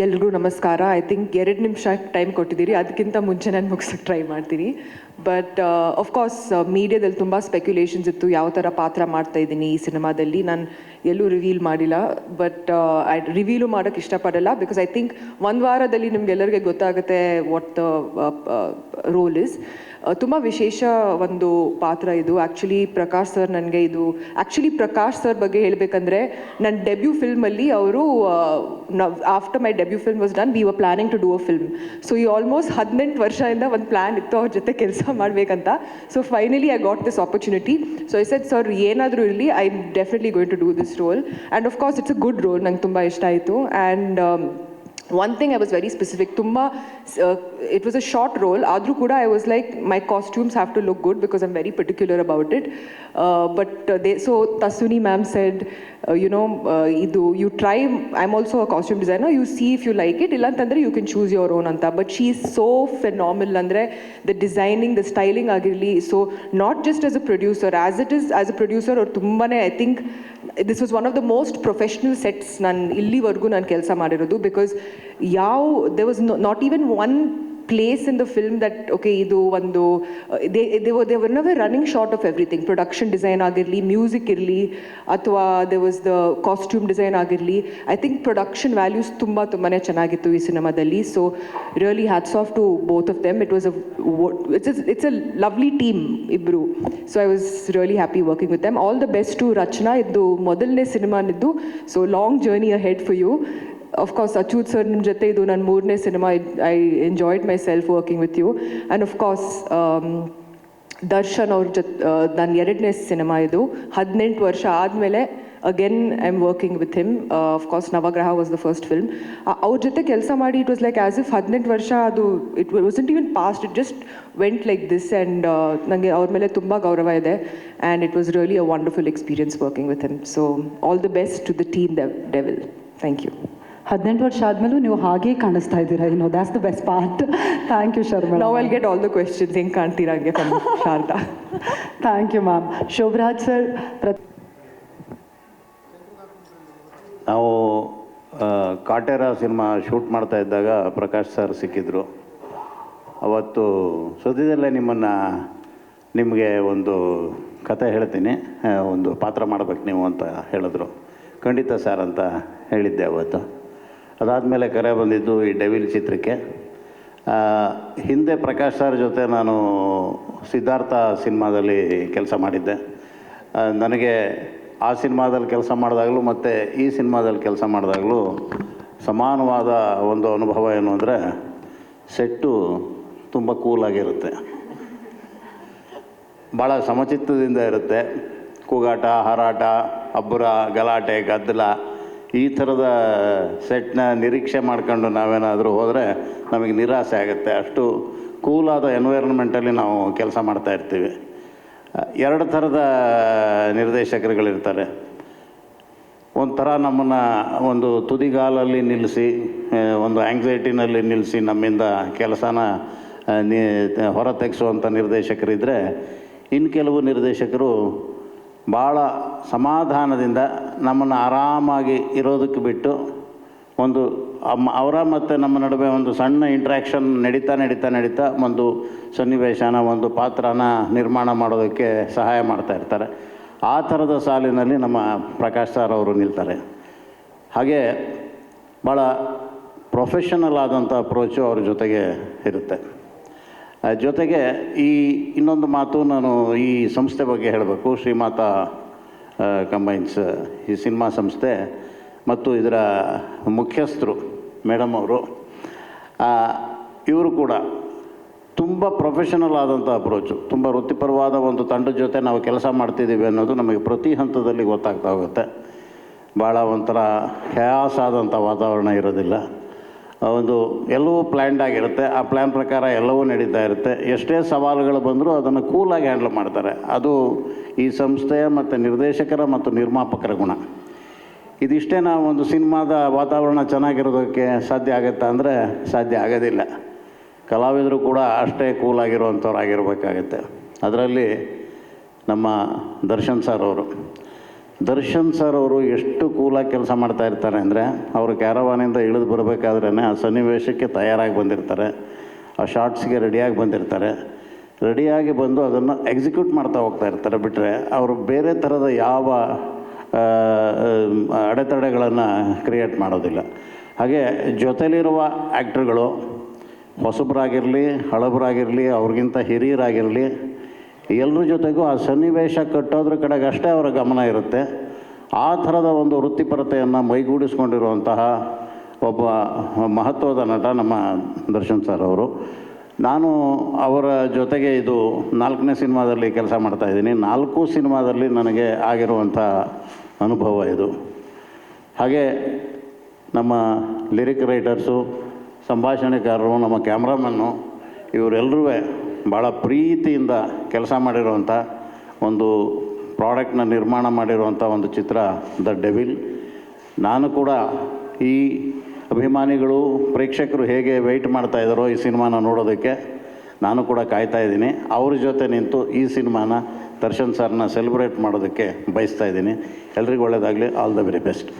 ಎಲ್ರಿಗೂ ನಮಸ್ಕಾರ. I think 2 ನಿಮಿಷ ಟೈಮ್ ಕೊಟ್ಟಿದ್ದೀರಿ, ಅದಕ್ಕಿಂತ ಮುಂಚೆ ನಾನು ಮುಗಿಸೋಕ್ಕೆ ಟ್ರೈ ಮಾಡ್ತೀನಿ. ಬಟ್ ಆಫ್ಕೋರ್ಸ್ ಮೀಡಿಯಾದಲ್ಲಿ ತುಂಬ ಸ್ಪೆಕ್ಯುಲೇಷನ್ಸ್ ಇತ್ತು, ಯಾವ ಥರ ಪಾತ್ರ ಮಾಡ್ತಾಯಿದ್ದೀನಿ ಈ ಸಿನಿಮಾದಲ್ಲಿ. ನಾನು ಎಲ್ಲೂ ರಿವೀಲ್ ಮಾಡಿಲ್ಲ, ಬಟ್ ರಿವೀಲು ಮಾಡೋಕ್ಕೆ ಇಷ್ಟಪಡಲ್ಲ. ಬಿಕಾಸ್ ಐ ಥಿಂಕ್ ಒಂದು ವಾರದಲ್ಲಿ ನಿಮ್ಗೆಲ್ಲರಿಗೆ ಗೊತ್ತಾಗುತ್ತೆ ವಾಟ್ ದ ರೋಲ್ ಇಸ್. ತುಂಬ ವಿಶೇಷ ಒಂದು ಪಾತ್ರ ಇದು. ಆ್ಯಕ್ಚುಲಿ ಪ್ರಕಾಶ್ ಸರ್ ನನಗೆ ಪ್ರಕಾಶ್ ಸರ್ ಬಗ್ಗೆ ಹೇಳಬೇಕಂದ್ರೆ, ನನ್ನ ಡೆಬ್ಯೂ ಫಿಲ್ಮಲ್ಲಿ ಅವರು after my debut film was done, we were planning to do a film. So ಈ ಆಲ್ಮೋಸ್ಟ್ 18 ವರ್ಷದಿಂದ ಒಂದು ಪ್ಲ್ಯಾನ್ ಇತ್ತು ಅವ್ರ ಜೊತೆ ಕೆಲಸ ಮಾಡಬೇಕಂತ. So finally I got this opportunity. So I said, sir ಏನಾದರೂ ಇರಲಿ, I am definitely going to do this role. And of course it's a good role, ನಂಗೆ ತುಂಬ ಇಷ್ಟ ಆಯಿತು. And one thing I was very specific, it was a short role, adru kuda I was like, my costumes have to look good because I'm very particular about it. So Tasuni ma'am said, you try, I'm also a costume designer, you see if you like it, illa antandre you can choose your own anta. But she is so phenomenal, andre the designing, the styling agirli. So not just as a producer, as it is as a producer, or tumbane I think this was one of the most professional sets nan illivargu nan kelsa ಮಾಡಿರೋದು. Because there was not even one place in the film that okay idu ಒಂದು they were never running short of everything. Production design ಆಗಿರಲಿ, music ಇರಲಿ, ಅಥವಾ there was the costume design ಆಗಿರಲಿ. I think production values ತುಂಬಾನೇ ಚೆನ್ನಾಗಿತ್ತು ಈ ಸಿನಿಮಾದಲ್ಲಿ. So really hats off to both of them. It's a lovely team ibru. So I was really happy working with them. All the best to Rachna. ಇದು ಮೊದಲನೇ cinema ನಿದ್ದು, so long journey ahead for you. Of course, Achyut sir ನಿಮ್ಮ ಜೊತೆ ಇದು ನನ್ನ 3ನೇ cinema. I enjoyed myself working with you. And of course, Darshan ಅವ್ರ ಜೊತೆ ನನ್ನ 2ನೇ ಸಿನಿಮಾ ಇದು. 18 ವರ್ಷ ಆದಮೇಲೆ again I'm working with him. Of course, Navagraha was the first film. ಅವ್ರ ಜೊತೆ ಕೆಲಸ ಮಾಡಿ it was like as if 18 ವರ್ಷ ಅದು it wasn't even past, it just went like this. And ನನಗೆ ಅವ್ರ ಮೇಲೆ ತುಂಬ ಗೌರವ ಇದೆ. And it was really a wonderful experience working with him. So all the best to the team Devil. Thank you. 18 ವರ್ಷ ಆದಮೇಲೂ ನೀವು ಹಾಗೇ ಕಾಣಿಸ್ತಾ ಇದ್ದೀರಾ, that's the best part. Thank you Sharma. Now I'll get all the questions, ಹೆಂಗೆ ಕಾಣ್ತೀರಾ ಹಂಗೆ Sharada. Thank you ma'am. Shobharaj sir, ನಾವು Kaatera cinema shoot ಮಾಡ್ತಾ ಇದ್ದಾಗ ಪ್ರಕಾಶ್ ಸರ್ ಸಿಕ್ಕಿದ್ರು. ಅವತ್ತು ಸದ್ಯದಲ್ಲೇ ನಿಮಗೆ ಒಂದು ಕತೆ ಹೇಳ್ತೀನಿ, ಒಂದು ಪಾತ್ರ ಮಾಡ್ಬೇಕು ನೀವು ಅಂತ ಹೇಳಿದ್ರು. ಖಂಡಿತ ಸರ್ ಅಂತ ಹೇಳಿದ್ದೆ ಅವತ್ತು. ಅದಾದಮೇಲೆ ಕರೆ ಬಂದಿದ್ದು ಈ ಡೆವಿಲ್ ಚಿತ್ರಕ್ಕೆ. ಹಿಂದೆ ಪ್ರಕಾಶ್ ಸರ್ ಜೊತೆ ನಾನು ಸಿದ್ಧಾರ್ಥ ಸಿನಿಮಾದಲ್ಲಿ ಕೆಲಸ ಮಾಡಿದ್ದೆ. ನನಗೆ ಆ ಸಿನಿಮಾದಲ್ಲಿ ಕೆಲಸ ಮಾಡಿದಾಗಲೂ ಮತ್ತು ಈ ಸಿನಿಮಾದಲ್ಲಿ ಕೆಲಸ ಮಾಡಿದಾಗಲೂ ಸಮಾನವಾದ ಒಂದು ಅನುಭವ ಏನು ಅಂದರೆ, ಸೆಟ್ಟು ತುಂಬ ಕೂಲಾಗಿರುತ್ತೆ, ಭಾಳ ಸಮಚಿತ್ತದಿಂದ ಇರುತ್ತೆ. ಕೂಗಾಟ, ಹಾರಾಟ, ಅಬ್ಬರ, ಗಲಾಟೆ, ಗದ್ದಲ, ಈ ಥರದ ಸೆಟ್ನ ನಿರೀಕ್ಷೆ ಮಾಡ್ಕೊಂಡು ನಾವೇನಾದರೂ ಹೋದರೆ ನಮಗೆ ನಿರಾಸೆ ಆಗುತ್ತೆ. ಅಷ್ಟು ಕೂಲಾದ ಎನ್ವೈರನ್ಮೆಂಟಲ್ಲಿ ನಾವು ಕೆಲಸ ಮಾಡ್ತಾಯಿರ್ತೀವಿ. 2 ಥರದ ನಿರ್ದೇಶಕರುಗಳಿರ್ತಾರೆ. ಒಂಥರ ನಮ್ಮನ್ನು ಒಂದು ತುದಿಗಾಲಲ್ಲಿ ನಿಲ್ಲಿಸಿ, ಒಂದು ಆ್ಯಂಗ್ಸೈಟಿನಲ್ಲಿ ನಿಲ್ಲಿಸಿ ನಮ್ಮಿಂದ ಕೆಲಸನ ಹೊರ ತೆಗೆಸುವಂಥ ನಿರ್ದೇಶಕರಿದ್ದರೆ, ಇನ್ನು ಕೆಲವು ನಿರ್ದೇಶಕರು ಭಾಳ ಸಮಾಧಾನದಿಂದ ನಮ್ಮನ್ನು ಆರಾಮಾಗಿ ಇರೋದಕ್ಕೆ ಬಿಟ್ಟು ಒಂದು ಅವರ ಮತ್ತು ನಮ್ಮ ನಡುವೆ ಒಂದು ಸಣ್ಣ ಇಂಟ್ರ್ಯಾಕ್ಷನ್ ನಡೀತಾ ಒಂದು ಸನ್ನಿವೇಶನ, ಒಂದು ಪಾತ್ರನ ನಿರ್ಮಾಣ ಮಾಡೋದಕ್ಕೆ ಸಹಾಯ ಮಾಡ್ತಾಯಿರ್ತಾರೆ. ಆ ಥರದ ಸಾಲಿನಲ್ಲಿ ನಮ್ಮ ಪ್ರಕಾಶ್ ಸರ್ ಅವರು ನಿಲ್ತಾರೆ. ಹಾಗೆ ಭಾಳ ಪ್ರೊಫೆಷನಲ್ ಆದಂಥ ಅಪ್ರೋಚು ಅವ್ರ ಜೊತೆಗೆ ಇರುತ್ತೆ. ಜೊತೆಗೆ ಇನ್ನೊಂದು ಮಾತು, ನಾನು ಈ ಸಂಸ್ಥೆ ಬಗ್ಗೆ ಹೇಳಬೇಕು. ಶ್ರೀಮಾತಾ ಕಂಬೈನ್ಸ್ ಈ ಸಿನಿಮಾ ಸಂಸ್ಥೆ ಮತ್ತು ಇದರ ಮುಖ್ಯಸ್ಥರು ಮೇಡಮ್ ಅವರು, ಇವರು ಕೂಡ ತುಂಬ ಪ್ರೊಫೆಷನಲ್ ಆದಂಥ ಅಪ್ರೋಚು, ತುಂಬ ವೃತ್ತಿಪರವಾದ ಒಂದು ತಂಡದ ಜೊತೆ ನಾವು ಕೆಲಸ ಮಾಡ್ತಿದ್ದೀವಿ ಅನ್ನೋದು ನಮಗೆ ಪ್ರತಿ ಹಂತದಲ್ಲಿ ಗೊತ್ತಾಗ್ತಾ ಹೋಗುತ್ತೆ. ಭಾಳ ಒಂಥರ ಹ್ಯಾಸ್ ಆದಂಥ ವಾತಾವರಣ ಇರೋದಿಲ್ಲ. ಒಂದು ಎಲ್ಲವೂ ಪ್ಲ್ಯಾನ್ಡ್ ಆಗಿರುತ್ತೆ. ಆ ಪ್ಲ್ಯಾನ್ ಪ್ರಕಾರ ಎಲ್ಲವೂ ನಡೀತಾ ಇರುತ್ತೆ. ಎಷ್ಟೇ ಸವಾಲುಗಳು ಬಂದರೂ ಅದನ್ನು ಕೂಲಾಗಿ ಹ್ಯಾಂಡಲ್ ಮಾಡ್ತಾರೆ. ಅದು ಈ ಸಂಸ್ಥೆಯ ಮತ್ತು ನಿರ್ದೇಶಕರ ಮತ್ತು ನಿರ್ಮಾಪಕರ ಗುಣ. ಇದಿಷ್ಟೇ ನಾವು ಒಂದು ಸಿನಿಮಾದ ವಾತಾವರಣ ಚೆನ್ನಾಗಿರೋದಕ್ಕೆ ಸಾಧ್ಯ ಆಗುತ್ತಾ ಅಂದರೆ ಸಾಧ್ಯ ಆಗೋದಿಲ್ಲ. ಕಲಾವಿದರು ಕೂಡ ಅಷ್ಟೇ ಕೂಲಾಗಿರುವಂಥವ್ರು ಆಗಿರಬೇಕಾಗತ್ತೆ. ಅದರಲ್ಲಿ ನಮ್ಮ ದರ್ಶನ್ ಸರ್ ಅವರು ದರ್ಶನ್ ಸರ್ ಅವರು ಎಷ್ಟು ಕೂಲಾಗಿ ಕೆಲಸ ಮಾಡ್ತಾ ಇರ್ತಾರೆ ಅಂದರೆ, ಅವರು ಕ್ಯಾರವಾನಿಂದ ಇಳಿದು ಬರಬೇಕಾದ್ರೇ ಆ ಸನ್ನಿವೇಶಕ್ಕೆ ತಯಾರಾಗಿ ಬಂದಿರ್ತಾರೆ, ಆ ಶಾರ್ಟ್ಸ್ಗೆ ರೆಡಿಯಾಗಿ ಬಂದಿರ್ತಾರೆ, ರೆಡಿಯಾಗಿ ಬಂದು ಅದನ್ನು ಎಕ್ಸಿಕ್ಯೂಟ್ ಮಾಡ್ತಾ ಹೋಗ್ತಾ ಇರ್ತಾರೆ. ಬಿಟ್ಟರೆ ಅವರು ಬೇರೆ ಥರದ ಯಾವ ಅಡೆತಡೆಗಳನ್ನು ಕ್ರಿಯೇಟ್ ಮಾಡೋದಿಲ್ಲ. ಹಾಗೆ ಜೊತೆಲಿರುವ ಆ್ಯಕ್ಟ್ರುಗಳು ಹೊಸಬರಾಗಿರಲಿ, ಹಳಬರಾಗಿರಲಿ, ಅವ್ರಿಗಿಂತ ಹಿರಿಯರಾಗಿರಲಿ, ಎಲ್ಲರ ಜೊತೆಗೂ ಆ ಸನ್ನಿವೇಶ ಕಟ್ಟೋದ್ರ ಕಡೆಗೆ ಅಷ್ಟೇ ಅವರ ಗಮನ ಇರುತ್ತೆ. ಆ ಥರದ ಒಂದು ವೃತ್ತಿಪರತೆಯನ್ನು ಮೈಗೂಡಿಸ್ಕೊಂಡಿರುವಂತಹ ಒಬ್ಬ ಮಹತ್ವದ ನಟ ನಮ್ಮ ದರ್ಶನ್ ಸರ್ ಅವರು. ನಾನು ಅವರ ಜೊತೆಗೆ ಇದು 4ನೇ ಸಿನಿಮಾದಲ್ಲಿ ಕೆಲಸ ಮಾಡ್ತಾಯಿದ್ದೀನಿ. 4 ಸಿನಿಮಾದಲ್ಲಿ ನನಗೆ ಆಗಿರುವಂಥ ಅನುಭವ ಇದು. ಹಾಗೆ ನಮ್ಮ ಲಿರಿಕ್ ರೈಟರ್ಸು, ಸಂಭಾಷಣೆಕಾರರು, ನಮ್ಮ ಕ್ಯಾಮ್ರಾಮನ್ನು, ಇವರೆಲ್ಲರೂ ಭಾಳ ಪ್ರೀತಿಯಿಂದ ಕೆಲಸ ಮಾಡಿರುವಂಥ ಒಂದು ಪ್ರಾಡಕ್ಟ್ನ ನಿರ್ಮಾಣ ಮಾಡಿರುವಂಥ ಒಂದು ಚಿತ್ರ ದ ಡೆವಿಲ್. ನಾನು ಕೂಡ ಈ ಅಭಿಮಾನಿಗಳು, ಪ್ರೇಕ್ಷಕರು ಹೇಗೆ ವೆಯ್ಟ್ ಮಾಡ್ತಾಯಿದ್ದಾರೋ ಈ ಸಿನಿಮಾನ ನೋಡೋದಕ್ಕೆ ನಾನು ಕೂಡ ಕಾಯ್ತಾ ಇದ್ದೀನಿ. ಅವ್ರ ಜೊತೆ ನಿಂತು ಈ ಸಿನಿಮಾನ ದರ್ಶನ್ ಸರ್ನ ಸೆಲೆಬ್ರೇಟ್ ಮಾಡೋದಕ್ಕೆ ಬಯಸ್ತಾ ಇದ್ದೀನಿ. ಎಲ್ರಿಗೂ ಒಳ್ಳೆಯದಾಗಲಿ. All the very best.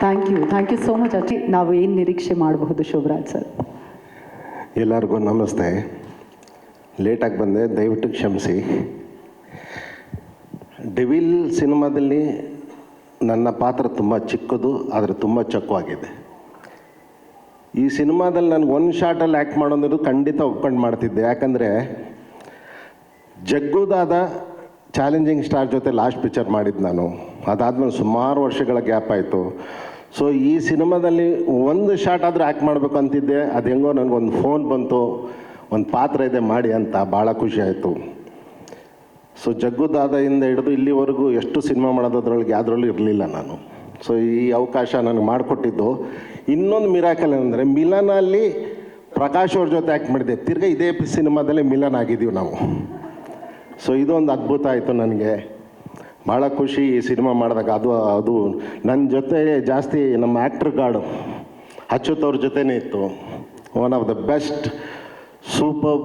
Thank you so much Achchi. ನಾವು ಏನು ನಿರೀಕ್ಷೆ ಮಾಡಬಹುದು ಶೋಭರಾಜ್ ಸರ್? ಎಲ್ಲರಿಗೂ ನಮಸ್ತೆ. ಲೇಟಾಗಿ ಬಂದೆ, ದಯವಿಟ್ಟು ಕ್ಷಮಿಸಿ. ಡೆವಿಲ್ ಸಿನಿಮಾದಲ್ಲಿ ನನ್ನ ಪಾತ್ರ ತುಂಬ ಚಿಕ್ಕದು, ಆದರೆ ತುಂಬ ಚೊಕ್ಕವಾಗಿದೆ. ಈ ಸಿನಿಮಾದಲ್ಲಿ ನನಗೆ ಒಂದು ಶಾರ್ಟಲ್ಲಿ ಆ್ಯಕ್ಟ್ ಮಾಡೋದು ಖಂಡಿತ ಒಪ್ಕೊಂಡು ಮಾಡ್ತಿದ್ದೆ. ಯಾಕಂದರೆ ಜಗ್ಗುದಾದ ಚಾಲೆಂಜಿಂಗ್ ಸ್ಟಾರ್ ಜೊತೆ ಲಾಸ್ಟ್ ಪಿಕ್ಚರ್ ಮಾಡಿದ್ದು ನಾನು. ಅದಾದಮೇಲೆ ಸುಮಾರು ವರ್ಷಗಳ ಗ್ಯಾಪ್ ಆಯಿತು. ಸೊ ಈ ಸಿನಿಮಾದಲ್ಲಿ ಒಂದು ಶಾರ್ಟ್ ಆದರೂ ಆ್ಯಕ್ಟ್ ಮಾಡಬೇಕು ಅಂತಿದ್ದೆ. ಅದು ಹೆಂಗೋ ನನಗೊಂದು ಫೋನ್ ಬಂತು, ಒಂದು ಪಾತ್ರ ಇದೆ ಮಾಡಿ ಅಂತ. ಭಾಳ ಖುಷಿ ಆಯಿತು. ಸೊ ಜಗ್ಗುದಾದದಿಂದ ಹಿಡಿದು ಇಲ್ಲಿವರೆಗೂ ಎಷ್ಟು ಸಿನಿಮಾ ಮಾಡೋದ್ರೊಳಗೆ ಯಾವುದ್ರಲ್ಲೂ ಇರಲಿಲ್ಲ ನಾನು. ಸೊ ಈ ಅವಕಾಶ ನನಗೆ ಮಾಡಿಕೊಟ್ಟಿದ್ದು. ಇನ್ನೊಂದು ಮಿರಾಕಲ್ ಅಂದರೆ ಮಿಲನಲ್ಲಿ ಪ್ರಕಾಶ್ ಅವ್ರ ಜೊತೆ ಆ್ಯಕ್ಟ್ ಮಾಡಿದ್ದೆ. ತಿರ್ಗಿ ಇದೇ ಸಿನಿಮಾದಲ್ಲೇ ಮಿಲನ್ ಆಗಿದ್ದೀವಿ ನಾವು. ಸೊ ಇದೊಂದು ಅದ್ಭುತ ಆಯಿತು ನನಗೆ. ಭಾಳ ಖುಷಿ ಈ ಸಿನಿಮಾ ಮಾಡಿದಾಗ. ಅದು ನನ್ನ ಜೊತೆ ಜಾಸ್ತಿ ನಮ್ಮ ಆ್ಯಕ್ಟ್ರ್ ಗಾರ್ಡು ಅಚ್ಯುತ್ ಅವ್ರ ಜೊತೆನೇ ಇತ್ತು. One of the best super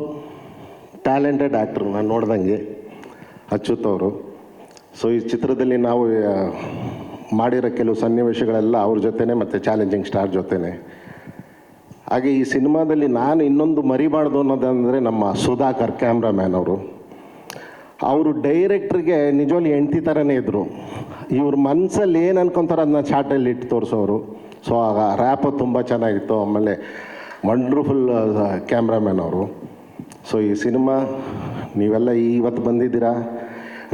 talented actor ನಾನು ನೋಡ್ದಂಗೆ ಅಚ್ಯುತ್ ಅವರು. ಸೊ ಈ ಚಿತ್ರದಲ್ಲಿ ನಾವು ಮಾಡಿರೋ ಕೆಲವು ಸನ್ನಿವೇಶಗಳೆಲ್ಲ ಅವ್ರ ಜೊತೆನೇ ಮತ್ತು ಚಾಲೆಂಜಿಂಗ್ ಸ್ಟಾರ್ ಜೊತೆನೇ. ಹಾಗೆ ಈ ಸಿನಿಮಾದಲ್ಲಿ ನಾನು ಇನ್ನೊಂದು ಮರಿಬಾರ್ದು ಅನ್ನೋದಂದರೆ ನಮ್ಮ ಸುಧಾಕರ್ ಕ್ಯಾಮ್ರಾಮ್ಯಾನ್ ಅವರು ಡೈರೆಕ್ಟ್ರಿಗೆ ನಿಜವಾಗ್ಲೂ ಹೆಂಡ್ತಿ ಥರನೇ ಇದ್ದರು. ಇವ್ರ ಮನಸ್ಸಲ್ಲಿ ಏನು ಅನ್ಕೊತಾರೆ ಅದನ್ನ ಚಾಟಲ್ಲಿ ಇಟ್ಟು ತೋರಿಸೋರು. ಸೊ ಆಗ ರ್ಯಾಪು ತುಂಬ ಚೆನ್ನಾಗಿತ್ತು. ಆಮೇಲೆ ವಂಡರ್ಫುಲ್ ಕ್ಯಾಮ್ರಾಮ್ಯಾನ್ ಅವರು. ಸೊ ಈ ಸಿನಿಮಾ ನೀವೆಲ್ಲ ಇವತ್ತು ಬಂದಿದ್ದೀರಾ,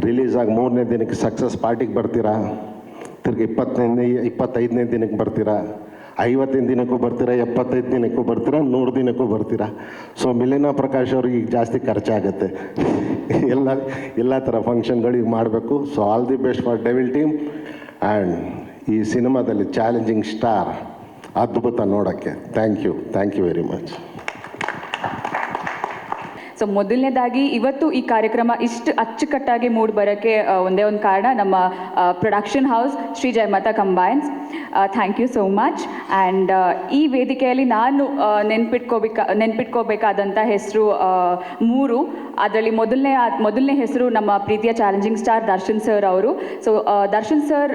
ರಿಲೀಸ್ ಆಗಿ 3ನೇ ದಿನಕ್ಕೆ ಸಕ್ಸಸ್ ಪಾರ್ಟಿಗೆ ಬರ್ತೀರಾ, ತಿರ್ಗಿ 25ನೇ ದಿನಕ್ಕೆ ಬರ್ತೀರಾ, 50ನೇ ದಿನಕ್ಕೂ ಬರ್ತೀರಾ, 75 ದಿನಕ್ಕೂ ಬರ್ತೀರಾ, 100 ದಿನಕ್ಕೂ ಬರ್ತೀರಾ. ಸೊ ಮಿಲಿನಾ ಪ್ರಕಾಶ್ ಅವ್ರಿಗೆ ಈಗ ಜಾಸ್ತಿ ಖರ್ಚಾಗುತ್ತೆ. ಎಲ್ಲ ಥರ ಫಂಕ್ಷನ್ಗಳಿಗೆ ಮಾಡಬೇಕು. So all the best for Devil team. And ಈ ಸಿನಿಮಾದಲ್ಲಿ ಚಾಲೆಂಜಿಂಗ್ ಸ್ಟಾರ್ ಅದ್ಭುತ ನೋಡೋಕ್ಕೆ. Thank you very much. So ಮೊದಲನೇದಾಗಿ ಇವತ್ತು ಈ ಕಾರ್ಯಕ್ರಮ ಇಷ್ಟು ಅಚ್ಚುಕಟ್ಟಾಗಿ ಮೂಡಿ ಬರೋಕ್ಕೆ ಒಂದೇ ಒಂದು ಕಾರಣ, ನಮ್ಮ production house Shri Jayamata combines. Thank you so much. And ಈ ವೇದಿಕೆಯಲ್ಲಿ ನಾನು ನೆನ್ಪಿಟ್ಕೋಬೇಕಾದಂಥ ಹೆಸರು 3. ಅದರಲ್ಲಿ ಮೊದಲನೇ ಹೆಸರು ನಮ್ಮ ಪ್ರೀತಿಯ ಚಾಲೆಂಜಿಂಗ್ ಸ್ಟಾರ್ ದರ್ಶನ್ ಸರ್ ಅವರು. ಸೊ ದರ್ಶನ್ ಸರ್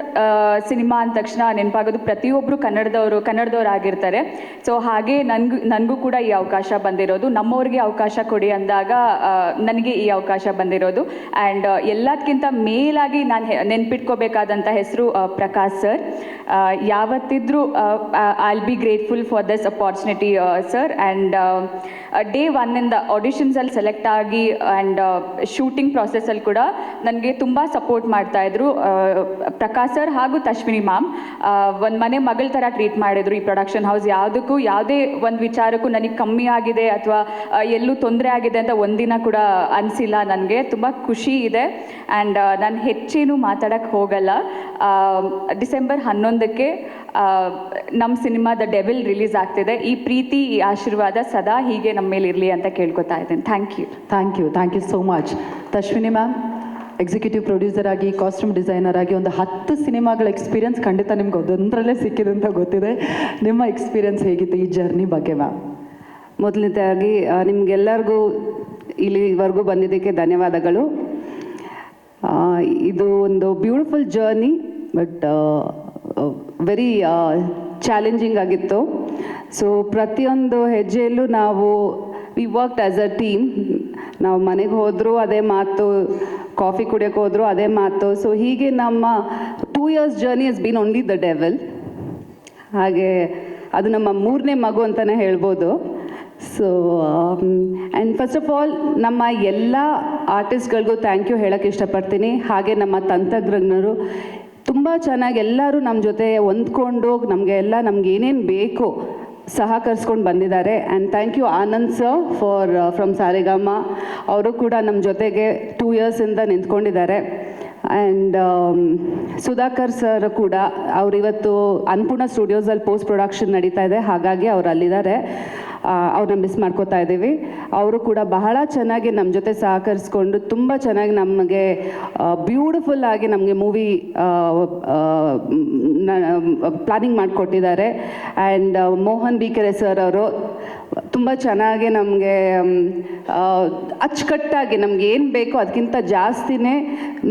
ಸಿನಿಮಾ ಅಂದ ತಕ್ಷಣ ನೆನಪಾಗೋದು ಪ್ರತಿಯೊಬ್ಬರು ಕನ್ನಡದವರಾಗಿರ್ತಾರೆ. ಸೊ ಹಾಗೆ ನನಗೂ ಕೂಡ ಈ ಅವಕಾಶ ಬಂದಿರೋದು. ನಮ್ಮವ್ರಿಗೆ ಅವಕಾಶ ಕೊಡಿ ಅಂದಾಗ ನನಗೆ ಈ ಅವಕಾಶ ಬಂದಿರೋದು. ಆ್ಯಂಡ್ ಎಲ್ಲದಕ್ಕಿಂತ ಮೇಲಾಗಿ ನಾನು ನೆನ್ಪಿಟ್ಕೋಬೇಕಾದಂಥ ಹೆಸರು ಪ್ರಕಾಶ್ ಸರ್. ಯಾವತ್ತಿದ್ರೂ I will be grateful for this opportunity sir. And day 1 ಆಡಿಷನ್ಸಲ್ಲಿ ಸೆಲೆಕ್ಟ್ ಆಗಿ ಆ್ಯಂಡ್ ಶೂಟಿಂಗ್ ಪ್ರಾಸೆಸಲ್ಲಿ ಕೂಡ ನನಗೆ ತುಂಬ ಸಪೋರ್ಟ್ ಮಾಡ್ತಾಯಿದ್ರು ಪ್ರಕಾಶ್ ಸರ್ ಹಾಗೂ ತಶ್ವಿನಿ ಮ್ಯಾಮ್. ಒಂದು ಮನೆ ಮಗಳ ಥರ ಟ್ರೀಟ್ ಮಾಡಿದರು ಈ ಪ್ರೊಡಕ್ಷನ್ ಹೌಸ್. ಯಾವುದೇ ಒಂದು ವಿಚಾರಕ್ಕೂ ನನಗೆ ಕಮ್ಮಿ ಆಗಿದೆ ಅಥವಾ ಎಲ್ಲೂ ತೊಂದರೆ ಆಗಿದೆ ಅಂತ ಒಂದಿನ ಕೂಡ ಅನಿಸಿಲ್ಲ. ನನಗೆ ತುಂಬ ಖುಷಿ ಇದೆ. ಆ್ಯಂಡ್ ನಾನು ಹೆಚ್ಚೇನು ಮಾತಾಡೋಕ್ಕೆ ಹೋಗಲ್ಲ. ಡಿಸೆಂಬರ್ 11ಕ್ಕೆ ನಮ್ಮ ಸಿನಿಮಾ ದ ಡೆವಿಲ್ ರಿಲೀಸ್ ಆಗ್ತಿದೆ. ಈ ಪ್ರೀತಿ, ಈ ಆಶೀರ್ವಾದ ಸದಾ ಹೀಗೆ ನಮ್ಮ ಮೇಲೆ ಇರಲಿ ಅಂತ ಕೇಳ್ಕೊತಾ ಇದ್ದೇನೆ. Thank you so much. Tashwini ma'am, executive producer ಆಗಿ, ಕಾಸ್ಟ್ಯೂಮ್ ಡಿಸೈನರ್ ಆಗಿ ಒಂದು 10 ಸಿನಿಮಾಗಳ ಎಕ್ಸ್ಪೀರಿಯನ್ಸ್ ಖಂಡಿತ ನಿಮ್ಗೆ ಅದೊಂದರಲ್ಲೇ ಸಿಕ್ಕಿದೆ ಅಂತ ಗೊತ್ತಿದೆ. ನಿಮ್ಮ ಎಕ್ಸ್ಪೀರಿಯನ್ಸ್ ಹೇಗಿತ್ತು ಈ ಜರ್ನಿ ಬಗ್ಗೆ ಮ್ಯಾಮ್? ಮೊದಲನೇದಾಗಿ ನಿಮಗೆಲ್ಲರಿಗೂ ಇಲ್ಲಿವರೆಗೂ ಬಂದಿದ್ದಕ್ಕೆ ಧನ್ಯವಾದಗಳು. ಇದು ಒಂದು beautiful journey but very challenging ಆಗಿತ್ತು. ಸೊ ಪ್ರತಿಯೊಂದು ಹೆಜ್ಜೆಯಲ್ಲೂ ನಾವು V worked as a team. ನಾವು ಮನೆಗೆ ಹೋದರೂ ಅದೇ ಮಾತು, ಕಾಫಿ ಕುಡಿಯೋಕೆ ಹೋದರೂ ಅದೇ ಮಾತು. ಸೊ ಹೀಗೆ ನಮ್ಮ 2 years journey has been only the devil. ಹಾಗೆ ಅದು ನಮ್ಮ 3ನೇ ಮಗು ಅಂತಲೇ ಹೇಳ್ಬೋದು. So and first of all ನಮ್ಮ ಎಲ್ಲ ಆರ್ಟಿಸ್ಟ್ಗಳಿಗೂ ಥ್ಯಾಂಕ್ ಯು ಹೇಳೋಕ್ಕೆ ಇಷ್ಟಪಡ್ತೀನಿ. ಹಾಗೆ ನಮ್ಮ ತಂತ್ರಜ್ಞರು ತುಂಬ ಚೆನ್ನಾಗಿ ಎಲ್ಲರೂ ನಮ್ಮ ಜೊತೆ ಹೊಂದ್ಕೊಂಡು ನಮಗೆ ಏನೇನು ಬೇಕು ಸಹಕರಿಸ್ಕೊಂಡು ಬಂದಿದ್ದಾರೆ. And thank you Anand sir from Saregama. ಅವರು ಕೂಡ ನಮ್ಮ ಜೊತೆಗೆ 2 yearsಯಿಂದ ನಿಂತ್ಕೊಂಡಿದ್ದಾರೆ. ಆ್ಯಂಡ್ ಸುಧಾಕರ್ ಸರ್ ಕೂಡ ಇವತ್ತು ಅನ್ನಪೂರ್ಣ ಸ್ಟುಡಿಯೋಸಲ್ಲಿ ಪೋಸ್ಟ್ ಪ್ರೊಡಕ್ಷನ್ ನಡೀತಾ ಇದೆ, ಹಾಗಾಗಿ ಅವ್ರು ಅಲ್ಲಿದ್ದಾರೆ. ಅವ್ರನ್ನ ಮಿಸ್ ಮಾಡ್ಕೋತಾ ಇದ್ದೀವಿ. ಅವರು ಕೂಡ ಬಹಳ ಚೆನ್ನಾಗಿ ನಮ್ಮ ಜೊತೆ ಸಹಕರಿಸ್ಕೊಂಡು ತುಂಬ ಚೆನ್ನಾಗಿ ನಮಗೆ ಬ್ಯೂಟಿಫುಲ್ ಆಗಿ ನಮಗೆ ಮೂವಿ ಪ್ಲಾನಿಂಗ್ ಮಾಡಿಕೊಟ್ಟಿದ್ದಾರೆ. ಆ್ಯಂಡ್ ಮೋಹನ್ ಬಿಕೆರೆ ಸರ್ ಅವರು ತುಂಬ ಚೆನ್ನಾಗಿ ನಮಗೆ ಅಚ್ಚುಕಟ್ಟಾಗಿ ನಮ್ಗೆ ಏನು ಬೇಕೋ ಅದಕ್ಕಿಂತ ಜಾಸ್ತಿನೇ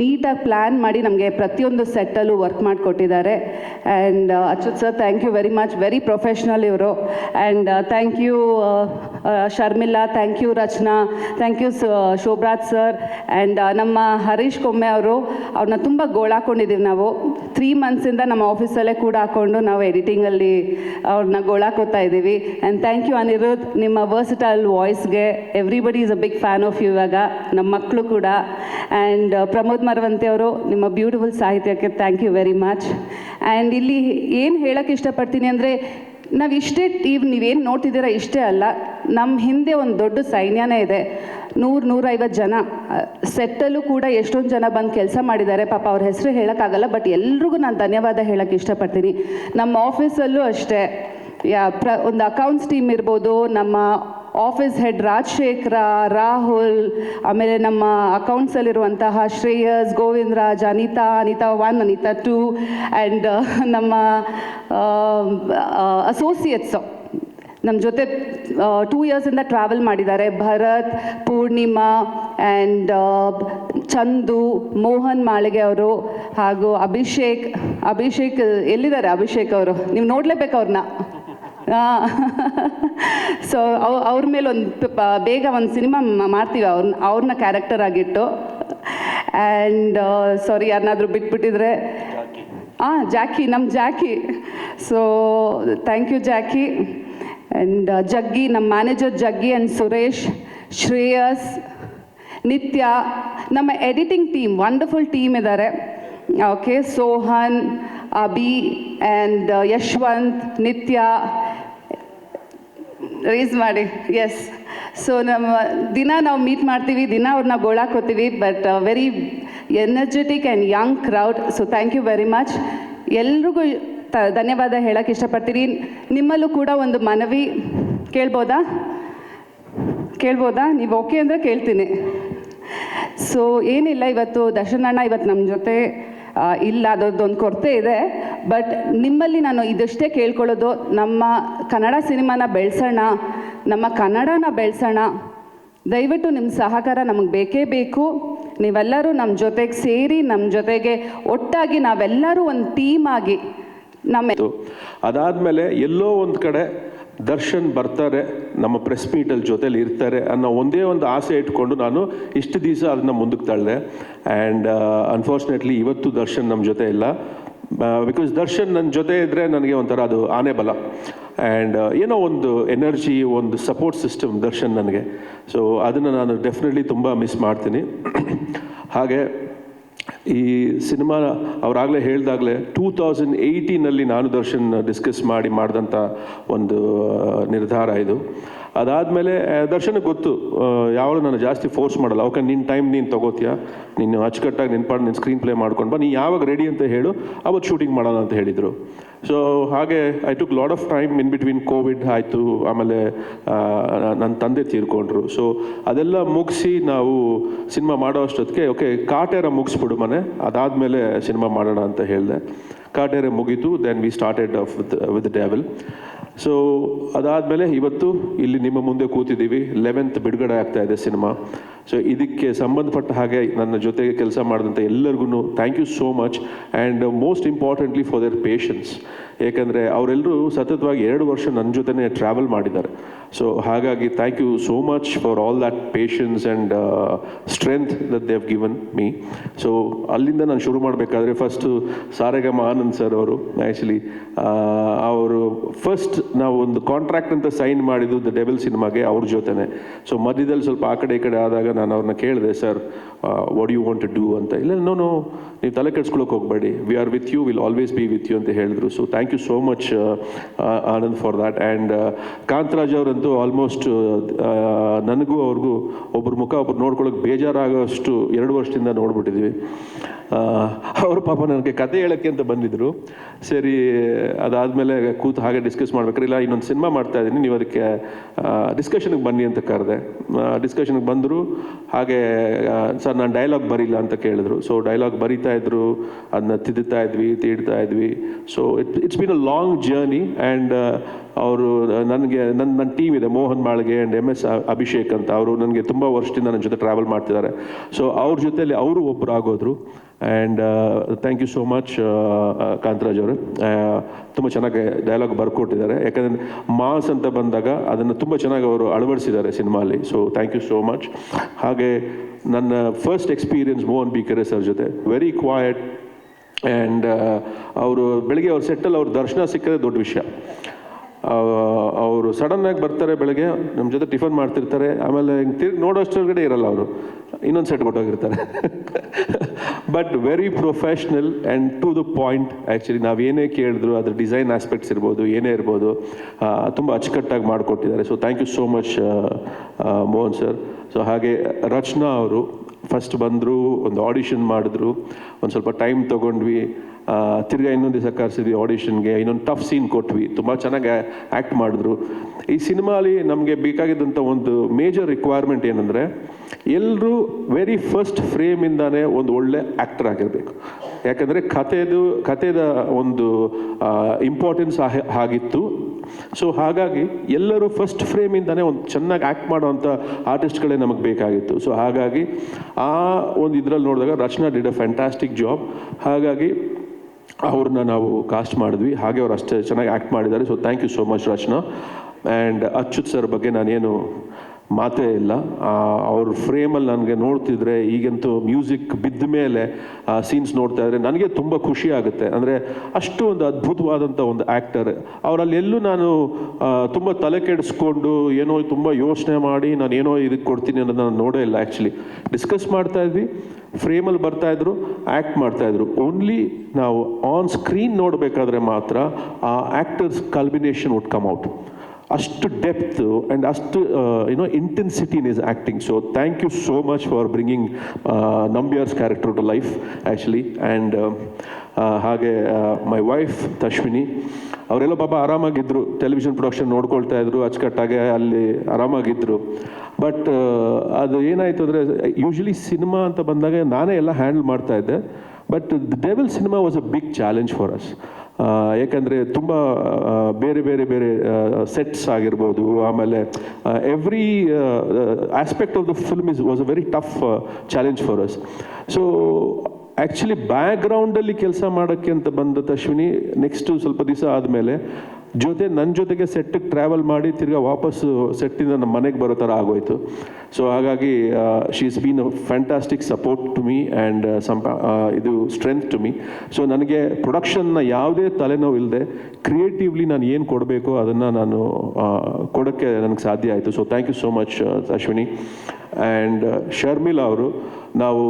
ನೀಟಾಗಿ ಪ್ಲ್ಯಾನ್ ಮಾಡಿ ನಮಗೆ ಪ್ರತಿಯೊಂದು ಸೆಟ್ಟಲ್ಲೂ ವರ್ಕ್ ಮಾಡಿಕೊಟ್ಟಿದ್ದಾರೆ. And Achyuth sir thank you very much, very professional ಇವರು. And thank you Sharmila, thank you Rachana, thank you Shobharaj sir. And ನಮ್ಮ ಹರೀಶ್ ಕೊಮ್ಮೆ ಅವ್ರನ್ನ ತುಂಬ ಗೋಳಾಕೊಂಡಿದ್ದೀವಿ ನಾವು 3 monthsಯಿಂದ ನಮ್ಮ ಆಫೀಸಲ್ಲೇ ಕೂಡ ಹಾಕ್ಕೊಂಡು ನಾವು ಎಡಿಟಿಂಗಲ್ಲಿ ಅವ್ರನ್ನ ಗೋಳಾಕೋತಾ ಇದ್ದೀವಿ. ಆ್ಯಂಡ್ ಥ್ಯಾಂಕ್ ಯು ಅನಿರುದ್ಧ್, ನಿಮ್ಮ ವರ್ಸಿಟೈಲ್ ವಾಯ್ಸ್ಗೆ everybody is a big fan of you. ಇವಾಗ ನಮ್ಮ ಮಕ್ಕಳು ಕೂಡ. ಆ್ಯಂಡ್ ಪ್ರಮೋದ್ ಮರವಂತೆ ಅವರು, ನಿಮ್ಮ ಬ್ಯೂಟಿಫುಲ್ ಸಾಹಿತ್ಯಕ್ಕೆ thank you very much. And ಇಲ್ಲಿ ಏನು ಹೇಳೋಕ್ಕೆ ಇಷ್ಟಪಡ್ತೀನಿ ಅಂದರೆ, ನಾವು ಇಷ್ಟೇ ನೀವೇನು ನೋಡ್ತಿದ್ದೀರ ಇಷ್ಟೇ ಅಲ್ಲ, ನಮ್ಮ ಹಿಂದೆ ಒಂದು ದೊಡ್ಡ ಸೈನ್ಯನೇ ಇದೆ. 100-150 ಜನ ಸೆಟ್ಟಲ್ಲೂ ಕೂಡ ಎಷ್ಟೊಂದು ಜನ ಬಂದು ಕೆಲಸ ಮಾಡಿದ್ದಾರೆ. ಪಾಪ ಅವ್ರ ಹೆಸರು ಹೇಳೋಕ್ಕಾಗಲ್ಲ, ಬಟ್ ಎಲ್ರಿಗೂ ನಾನು ಧನ್ಯವಾದ ಹೇಳೋಕ್ಕೆ ಇಷ್ಟಪಡ್ತೀನಿ. ನಮ್ಮ ಆಫೀಸಲ್ಲೂ ಅಷ್ಟೇ ಒಂದು ಅಕೌಂಟ್ಸ್ ಟೀಮ್ ಇರ್ಬೋದು, ನಮ್ಮ ಆಫೀಸ್ ಹೆಡ್ ರಾಜಶೇಖರ, ರಾಹುಲ್, ಆಮೇಲೆ ನಮ್ಮ ಅಕೌಂಟ್ಸಲ್ಲಿರುವಂತಹ ಶ್ರೇಯಸ್, ಗೋವಿಂದರಾಜ್, ಅನಿತಾ 1, ಅನಿತಾ 2, ಆ್ಯಂಡ್ ನಮ್ಮ ಅಸೋಸಿಯೇಟ್ಸು ನಮ್ಮ ಜೊತೆ 2 yearsಯಿಂದ ಟ್ರಾವೆಲ್ ಮಾಡಿದ್ದಾರೆ. ಭರತ್, ಪೂರ್ಣಿಮಾ ಆ್ಯಂಡ್ ಚಂದು, ಮೋಹನ್ ಮಾಳಿಗೆ ಅವರು, ಹಾಗೂ ಅಭಿಷೇಕ್ ಎಲ್ಲಿದ್ದಾರೆ ಅಭಿಷೇಕ್ ಅವರು? ನೀವು ನೋಡಲೇಬೇಕು ಅವ್ರನ್ನ. ಸೊ ಅವ್ರ ಮೇಲೆ ಬೇಗ ಒಂದು ಸಿನಿಮಾ ಮಾಡ್ತೀವಿ ಅವ್ರನ್ನ ಕ್ಯಾರೆಕ್ಟರ್ ಆಗಿಟ್ಟು. ಆ್ಯಂಡ್ ಸಾರಿ ಯಾರನ್ನಾದರೂ ಬಿಟ್ಬಿಟ್ಟಿದ್ರೆ, ಜಾಕಿ, ನಮ್ಮ Jackie. So thank you Jackie. And Jaggi, ನಮ್ಮ ಮ್ಯಾನೇಜರ್ ಜಗ್ಗಿ ಆ್ಯಂಡ್ ಸುರೇಶ್, ಶ್ರೇಯಸ್, ನಿತ್ಯ, ನಮ್ಮ ಎಡಿಟಿಂಗ್ ಟೀಮ್ ವಂಡರ್ಫುಲ್ ಟೀಮ್ ಇದ್ದಾರೆ. Okay, Sohan, Abhi and Yashwanth, Nithya rise ಮಾಡಿ. ಎಸ್, ಸೊ ದಿನ ನಾವು ಮೀಟ್ ಮಾಡ್ತೀವಿ, ದಿನ ಅವ್ರನ್ನ ಗೋಳಾಕೋತೀವಿ, but very energetic and young crowd. So thank you very much. ಎಲ್ರಿಗೂ ಧನ್ಯವಾದ ಹೇಳೋಕ್ಕೆ ಇಷ್ಟಪಡ್ತೀನಿ. ನಿಮ್ಮಲ್ಲೂ ಕೂಡ ಒಂದು ಮನವಿ ಕೇಳ್ಬೋದಾ? ನೀವು ಓಕೆ ಅಂದರೆ ಕೇಳ್ತೀನಿ. ಸೊ ಏನಿಲ್ಲ, ಇವತ್ತು ದರ್ಶನ್ ಅಣ್ಣ ಇವತ್ತು ನಮ್ಮ ಜೊತೆ ಇಲ್ಲ, ಅದರದ್ದೊಂದು ಕೊರತೆ ಇದೆ. ಬಟ್ ನಿಮ್ಮಲ್ಲಿ ನಾನು ಇದಷ್ಟೇ ಕೇಳ್ಕೊಳ್ಳೋದು, ನಮ್ಮ ಕನ್ನಡ ಸಿನಿಮಾನ ಬೆಳೆಸೋಣ, ನಮ್ಮ ಕನ್ನಡನ ಬೆಳೆಸೋಣ. ದಯವಿಟ್ಟು ನಿಮ್ಮ ಸಹಕಾರ ನಮಗೆ ಬೇಕೇ ಬೇಕು. ನೀವೆಲ್ಲರೂ ನಮ್ಮ ಜೊತೆಗೆ ಸೇರಿ, ನಮ್ಮ ಜೊತೆಗೆ ಒಟ್ಟಾಗಿ ನಾವೆಲ್ಲರೂ ಒಂದು ಟೀಮ್ ಆಗಿ ಅದಾದಮೇಲೆ ಎಲ್ಲೋ ಒಂದು ಕಡೆ ದರ್ಶನ್ ಬರ್ತಾರೆ, ನಮ್ಮ ಪ್ರೆಸ್ ಮೀಟಲ್ಲಿ ಜೊತೇಲಿ ಇರ್ತಾರೆ ಅನ್ನೋ ಒಂದೇ ಒಂದು ಆಸೆ ಇಟ್ಕೊಂಡು ನಾನು ಇಷ್ಟು ದಿವಸ ಅದನ್ನು ಮುಂದಕ್ಕೆ ತಳ್ಳಿದೆ. ಆ್ಯಂಡ್ ಅನ್ಫಾರ್ಚುನೇಟ್ಲಿ ಇವತ್ತು ದರ್ಶನ್ ನಮ್ಮ ಜೊತೆ ಇಲ್ಲ. ಬಿಕಾಸ್ ದರ್ಶನ್ ನನ್ನ ಜೊತೆ ಇದ್ದರೆ ನನಗೆ ಒಂಥರ ಅದು ಆನೆ ಬಲ. ಆ್ಯಂಡ್ ಏನೋ ಒಂದು ಎನರ್ಜಿ, ಒಂದು ಸಪೋರ್ಟ್ ಸಿಸ್ಟಮ್ ದರ್ಶನ್ ನನಗೆ. ಸೊ ಅದನ್ನು ನಾನು ಡೆಫಿನೆಟ್ಲಿ ತುಂಬ ಮಿಸ್ ಮಾಡ್ತೀನಿ. ಹಾಗೆ ಈ ಸಿನಿಮಾ ಅವರಾಗಲೇ ಹೇಳಿದಾಗಲೇ 2018ನಲ್ಲಿ ನಾನು ದರ್ಶನ್ ಡಿಸ್ಕಸ್ ಮಾಡಿದಂಥ ಒಂದು ನಿರ್ಧಾರ ಇದು. ಅದಾದಮೇಲೆ ದರ್ಶನಕ್ಕೆ ಗೊತ್ತು, ಯಾವಾಗಲೂ ನಾನು ಜಾಸ್ತಿ ಫೋರ್ಸ್ ಮಾಡಲ್ಲ. ಓಕೆ, ನಿನ್ನ ಟೈಮ್ ನೀನು ತೊಗೋತೀಯ, ನೀನು ಅಚ್ಚುಕಟ್ಟಾಗಿ ನಿನ್ನ ಸ್ಕ್ರೀನ್ ಪ್ಲೇ ಮಾಡ್ಕೊಂಡು ಬಾ, ನೀನು ಯಾವಾಗ ರೆಡಿ ಅಂತ ಹೇಳು, ಅವತ್ತು ಶೂಟಿಂಗ್ ಮಾಡೋಣ ಅಂತ ಹೇಳಿದರು. ಸೊ ಹಾಗೆ I took lot of time in between. Covid ಆಯಿತು, ಆಮೇಲೆ ನನ್ನ ತಂದೆ ತೀರ್ಕೊಂಡ್ರು. ಸೊ ಅದೆಲ್ಲ ಮುಗಿಸಿ ನಾವು ಸಿನಿಮಾ ಮಾಡೋ ಅಷ್ಟೊತ್ತಿಗೆ ಓಕೆ ಕಾಟೇರ ಮುಗಿಸ್ಬಿಡು ಮನೆ, ಅದಾದಮೇಲೆ ಸಿನಿಮಾ ಮಾಡೋಣ ಅಂತ ಹೇಳಿದೆ. ಕಾಟೇರ ಮುಗೀತು. Then we started with Devil. So ಅದಾದಮೇಲೆ ಇವತ್ತು ಇಲ್ಲಿ ನಿಮ್ಮ ಮುಂದೆ ಕೂತಿದ್ದೀವಿ. 11th ಬಿಡುಗಡೆ ಆಗ್ತಾ ಇದೆ ಸಿನಿಮಾ. ಸೊ ಇದಕ್ಕೆ ಸಂಬಂಧಪಟ್ಟ ಹಾಗೆ ನನ್ನ ಜೊತೆಗೆ ಕೆಲಸ ಮಾಡಿದಂಥ ಎಲ್ಲರಿಗೂ thank you so much, and most importantly for their patience. ಏಕೆಂದರೆ ಅವರೆಲ್ಲರೂ ಸತತವಾಗಿ 2 ವರ್ಷ ನನ್ನ ಜೊತೆನೇ ಟ್ರಾವೆಲ್ ಮಾಡಿದ್ದಾರೆ. ಸೊ ಹಾಗಾಗಿ thank you so much for all that patience and strength that they have given me. So ಅಲ್ಲಿಂದ ನಾನು ಶುರು ಮಾಡಬೇಕಾದ್ರೆ ಫಸ್ಟು ಸಾರೆಗಮ ಆನಂದ್ ಸರ್ ಅವರು ಆ್ಯಕ್ಚುಲಿ ಅವರು ಫಸ್ಟ್ ನಾವು ಒಂದು ಕಾಂಟ್ರಾಕ್ಟ್ ಅಂತ ಸೈನ್ ಮಾಡಿದ್ದು ದ ಡೆವಿಲ್ ಸಿನಿಮಾಗೆ ಅವ್ರ ಜೊತೆನೆ. ಸೊ ಮಧ್ಯದಲ್ಲಿ ಸ್ವಲ್ಪ ಆ ಕಡೆ ಈ ಕಡೆ ಆದಾಗ ನಾನು ಅವ್ರನ್ನ ಕೇಳಿದೆ, sir what you want to do ಅಂತ. ಇಲ್ಲ ನೋ ನೀವು ತಲೆ ಕೆಡ್ಸ್ಕೊಳಕ್ಕೆ ಹೋಗಬೇಡಿ, we are with you, will always be with you ಅಂತ ಹೇಳಿದ್ರು. So thank you so much Anand for that. And Kantharaj ಅವರಂತೂ ಆಲ್ಮೋಸ್ಟ್ ನನಗೂ ಅವ್ರಿಗೂ ಒಬ್ರು ಮುಖ ಒಬ್ರು ನೋಡ್ಕೊಳ್ಳೋಕೆ ಬೇಜಾರಾಗೋಷ್ಟು 2 ವರ್ಷದಿಂದ ನೋಡ್ಬಿಟ್ಟಿದ್ವಿ. ಅವರು ಪಾಪ ನನಗೆ ಕತೆ ಹೇಳೋಕ್ಕೆ ಅಂತ ಬಂದಿದ್ದರು. ಸರಿ ಅದಾದಮೇಲೆ ಕೂತು ಹಾಗೆ ಡಿಸ್ಕಸ್ ಮಾಡ್ಬೇಕಾದ್ರೆ, ಇಲ್ಲ ಇನ್ನೊಂದು ಸಿನಿಮಾ ಮಾಡ್ತಾ ಇದ್ದೀನಿ, ನೀವು ಅದಕ್ಕೆ ಡಿಸ್ಕಷನ್ಗೆ ಬನ್ನಿ ಅಂತ ಕರೆದೆ. ಡಿಸ್ಕಷನ್ಗೆ ಬಂದರು. ಹಾಗೆ ಸರ್ ನಾನು ಡೈಲಾಗ್ ಬರೀಲ್ಲ ಅಂತ ಕೇಳಿದ್ರು. ಸೊ ಡೈಲಾಗ್ ಬರೀತಾ ಇದ್ರು, ಅದನ್ನ ತೀಡ್ತಾ ಇದ್ವಿ. So it's been a long journey. And ಅವರು ನನಗೆ ನನ್ನ ಟೀಮ್ ಇದೆ, ಮೋಹನ್ ಮಾಳ್ಗೆ ಆ್ಯಂಡ್ MS ಅಭಿಷೇಕ್ ಅಂತ, ಅವರು ನನಗೆ ತುಂಬ ವರ್ಷದಿಂದ ನನ್ನ ಜೊತೆ ಟ್ರಾವೆಲ್ ಮಾಡ್ತಿದ್ದಾರೆ. ಸೊ ಅವ್ರ ಜೊತೆಯಲ್ಲಿ ಅವರು ಒಬ್ಬರು ಆಗೋದ್ರು. And thank you so much Kantharaj ಅವರು, ತುಂಬ ಚೆನ್ನಾಗಿ ಡೈಲಾಗ್ ಬರ್ಕೊಟ್ಟಿದ್ದಾರೆ. ಯಾಕಂದರೆ ಮಾಸ್ ಅಂತ ಬಂದಾಗ ಅದನ್ನು ತುಂಬ ಚೆನ್ನಾಗಿ ಅವರು ಅಳವಡಿಸಿದ್ದಾರೆ ಸಿನಿಮಾಲಿ. So thank you so much. ಹಾಗೆ ನನ್ನ first experience Mohan B Kere sir ಜೊತೆ, ವೆರಿ ಕ್ವಾಯಟ್. ಆ್ಯಂಡ್ ಅವರು ಬೆಳಗ್ಗೆ ಅವ್ರ ಸೆಟ್ಟಲ್ಲಿ ಅವ್ರ ದರ್ಶನ ಸಿಕ್ಕದೆ ದೊಡ್ಡ ವಿಷಯ. ಅವರು ಸಡನ್ನಾಗಿ ಬರ್ತಾರೆ, ಬೆಳಗ್ಗೆ ನಮ್ಮ ಜೊತೆ ಟಿಫನ್ ಮಾಡ್ತಿರ್ತಾರೆ, ಆಮೇಲೆ ತಿರ್ಗಿ ನೋಡೋಷ್ಟೊಳಗಡೆ ಇರಲ್ಲ, ಅವರು ಇನ್ನೊಂದು ಸೆಟ್ ಕೊಟ್ಟೋಗಿರ್ತಾರೆ. But very professional and to the point. Actually ನಾವೇನೇ ಕೇಳಿದ್ರು ಅದ್ರ ಡಿಸೈನ್ ಆಸ್ಪೆಕ್ಟ್ಸ್ ಇರ್ಬೋದು, ಏನೇ ಇರ್ಬೋದು, ತುಂಬ ಅಚ್ಚುಕಟ್ಟಾಗಿ ಮಾಡಿಕೊಟ್ಟಿದ್ದಾರೆ. So thank you so much Mohan sir. So ಹಾಗೆ ರಚನಾ ಅವರು ಫಸ್ಟ್ ಬಂದರು, ಒಂದು ಆಡಿಷನ್ ಮಾಡಿದ್ರು, ಒಂದು ಸ್ವಲ್ಪ ಟೈಮ್ ತೊಗೊಂಡ್ವಿ, ತಿರ್ಗಾ ಇನ್ನೊಂದು ದಿವಸ ಕರೆಸಿದ್ವಿ ಆಡಿಷನ್ಗೆ, ಇನ್ನೊಂದು ಟಫ್ ಸೀನ್ ಕೊಟ್ವಿ, ತುಂಬ ಚೆನ್ನಾಗಿ ಆ್ಯಕ್ಟ್ ಮಾಡಿದ್ರು. ಈ ಸಿನಿಮಾಲಿ ನಮಗೆ ಬೇಕಾಗಿದ್ದಂಥ ಒಂದು ಮೇಜರ್ ರಿಕ್ವೈರ್ಮೆಂಟ್ ಏನಂದರೆ, ಎಲ್ಲರೂ ವೆರಿ ಫಸ್ಟ್ ಫ್ರೇಮಿಂದಾನೇ ಒಂದು ಒಳ್ಳೆ ಆ್ಯಕ್ಟರ್ ಆಗಿರಬೇಕು. ಯಾಕಂದರೆ ಕಥೆದ ಒಂದು ಇಂಪಾರ್ಟೆನ್ಸ್ ಆಗಿತ್ತು. ಸೊ ಹಾಗಾಗಿ ಎಲ್ಲರೂ ಫಸ್ಟ್ ಫ್ರೇಮಿಂದಾನೇ ಒಂದು ಚೆನ್ನಾಗಿ ಆ್ಯಕ್ಟ್ ಮಾಡೋವಂಥ ಆರ್ಟಿಸ್ಟ್ಗಳೇ ನಮಗೆ ಬೇಕಾಗಿತ್ತು. ಸೊ ಹಾಗಾಗಿ ಆ ಒಂದು ಇದರಲ್ಲಿ ನೋಡಿದಾಗ ರಚನಾ ಡಿಡ್ ಅ ಫ್ಯಾಂಟಾಸ್ಟಿಕ್ ಜಾಬ್. ಹಾಗಾಗಿ ಅವ್ರನ್ನ ನಾವು ಕಾಸ್ಟ್ ಮಾಡಿದ್ವಿ. ಹಾಗೆ ಅವ್ರು ಅಷ್ಟೇ ಚೆನ್ನಾಗಿ ಆ್ಯಕ್ಟ್ ಮಾಡಿದ್ದಾರೆ. So thank you so much Rachana. And Achyuth sir ಬಗ್ಗೆ ನಾನೇನು ಮಾತೇ ಇಲ್ಲ. ಅವ್ರ ಫ್ರೇಮಲ್ಲಿ ನನಗೆ ನೋಡ್ತಿದ್ರೆ, ಈಗಂತೂ ಮ್ಯೂಸಿಕ್ ಬಿದ್ದ ಮೇಲೆ ಸೀನ್ಸ್ ನೋಡ್ತಾ ಇದ್ರೆ ನನಗೆ ತುಂಬ ಖುಷಿ ಆಗುತ್ತೆ. ಅಂದರೆ ಅಷ್ಟು ಒಂದು ಅದ್ಭುತವಾದಂಥ ಒಂದು ಆ್ಯಕ್ಟರ್. ಅವರಲ್ಲಿ ಎಲ್ಲೂ ನಾನು ತುಂಬ ತಲೆ ಕೆಡಿಸ್ಕೊಂಡು ಏನೋ ತುಂಬ ಯೋಚನೆ ಮಾಡಿ ನಾನು ಏನೋ ಇದಕ್ಕೆ ಕೊಡ್ತೀನಿ ಅನ್ನೋದು ನಾನು ನೋಡೇ ಇಲ್ಲ. ಆ್ಯಕ್ಚುಲಿ ಡಿಸ್ಕಸ್ ಮಾಡ್ತಾ ಇದ್ವಿ, ಫ್ರೇಮಲ್ಲಿ ಬರ್ತಾಯಿದ್ರು, ಆ್ಯಕ್ಟ್ ಮಾಡ್ತಾಯಿದ್ರು. ಓನ್ಲಿ ನಾವು ಆನ್ ಸ್ಕ್ರೀನ್ ನೋಡಬೇಕಾದ್ರೆ ಮಾತ್ರ ಆ actors combination would come out. ಅಷ್ಟು ಡೆಪ್ತ್ ಆ್ಯಂಡ್ ಅಷ್ಟು intensity in his acting. So thank you so much for bringing Nambiar's character to life actually. And ಹಾಗೆ ಮೈ ವೈಫ್ ತಶ್ವಿನಿ, ಅವರೆಲ್ಲ ಪಾಪ ಆರಾಮಾಗಿದ್ದರು, ಟೆಲಿವಿಷನ್ ಪ್ರೊಡಕ್ಷನ್ ನೋಡ್ಕೊಳ್ತಾ ಇದ್ರು, ಅಚ್ಚುಕಟ್ಟಾಗೆ ಅಲ್ಲಿ ಆರಾಮಾಗಿದ್ದರು. ಬಟ್ ಅದು ಏನಾಯಿತು ಅಂದರೆ, ಯೂಶ್ವಲಿ ಸಿನಿಮಾ ಅಂತ ಬಂದಾಗ ನಾನೇ ಎಲ್ಲ ಹ್ಯಾಂಡಲ್ ಮಾಡ್ತಾ ಇದ್ದೆ. But the devil cinema was a big challenge for us. ಯಾಕಂದರೆ ತುಂಬ ಬೇರೆ ಬೇರೆ ಬೇರೆ ಸೆಟ್ಸ್ ಆಗಿರ್ಬೋದು, ಆಮೇಲೆ every aspect of the film was a very tough challenge for us. So actually ಬ್ಯಾಕ್ಗ್ರೌಂಡಲ್ಲಿ ಕೆಲಸ ಮಾಡೋಕ್ಕೆ ಅಂತ ಬಂದ ತಶ್ವಿನಿ ನೆಕ್ಸ್ಟು ಸ್ವಲ್ಪ ದಿವಸ ಆದಮೇಲೆ ನನ್ನ ಜೊತೆಗೆ ಸೆಟ್ಟಿಗೆ ಟ್ರಾವೆಲ್ ಮಾಡಿ ತಿರ್ಗಾ ವಾಪಸ್ಸು ಸೆಟ್ಟಿಂದ ನಮ್ಮ ಮನೆಗೆ ಬರೋ ಥರ ಆಗೋಯ್ತು. ಸೊ ಹಾಗಾಗಿ she is been a fantastic support to me and ಇದು ಸ್ಟ್ರೆಂತ್ ಟು ಮೀ. ಸೊ ನನಗೆ ಪ್ರೊಡಕ್ಷನ್ನ ಯಾವುದೇ ತಲೆನೋವು ಇಲ್ಲದೆ ಕ್ರಿಯೇಟಿವ್ಲಿ ನಾನು ಏನು ಕೊಡಬೇಕೋ ಅದನ್ನು ನಾನು ಕೊಡೋಕ್ಕೆ ನನಗೆ ಸಾಧ್ಯ ಆಯಿತು. So thank you so much Ashwini. And Sharmila ಅವರು, ನಾವು